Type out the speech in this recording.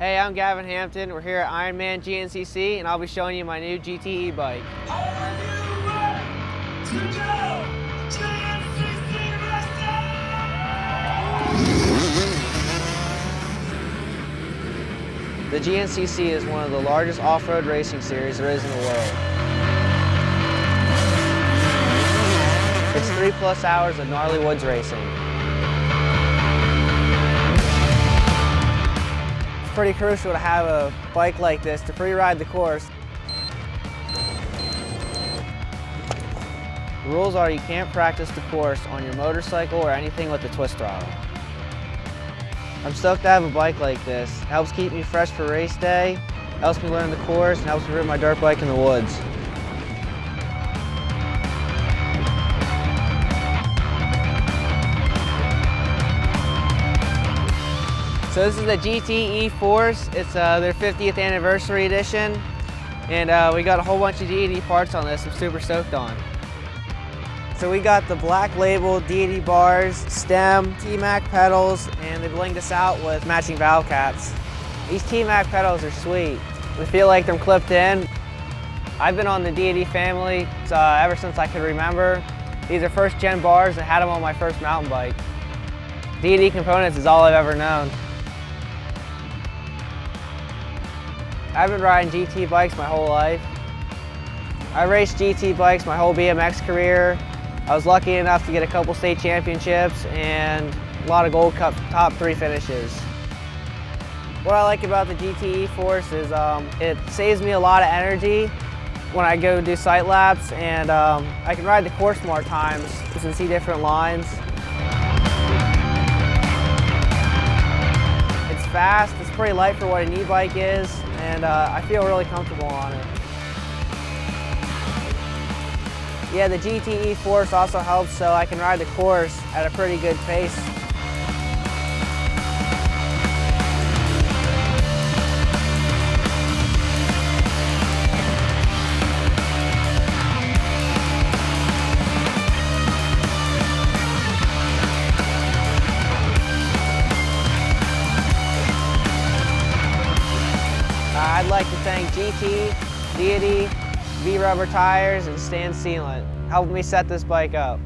Hey, I'm Gavin Hampton. We're here at Ironman GNCC, and I'll be showing you my new GTE bike. Are you ready to go GNCC racing? The GNCC is one of the largest off-road racing series there is in the world. It's 3+ hours of gnarly woods racing. It's pretty crucial to have a bike like this to free-ride the course. The rules are you can't practice the course on your motorcycle or anything with the twist throttle. I'm stoked to have a bike like this. It helps keep me fresh for race day, helps me learn the course, and helps me ride my dirt bike in the woods. So this is the GT eForce. It's their 50th anniversary edition, and we got a whole bunch of Deity parts on this I'm super stoked on. So we got the black label Deity bars, stem, T-Mac pedals, and they blinged us out with matching valve caps. These T-Mac pedals are sweet. They feel like they're clipped in. I've been on the Deity family ever since I could remember. These are first gen bars and I had them on my first mountain bike. Deity Components is all I've ever known. I've been riding GT bikes my whole life. I raced GT bikes my whole BMX career. I was lucky enough to get a couple state championships and a lot of Gold Cup top 3 finishes. What I like about the GT eForce is it saves me a lot of energy when I go do sight laps, and I can ride the course more times and see different lines. It's fast, it's pretty light for what an e-bike is, and I feel really comfortable on it. Yeah, the GT eForce also helps so I can ride the course at a pretty good pace. I'd like to thank GT, Deity, V-Rubber tires, and Sealant helped me set this bike up.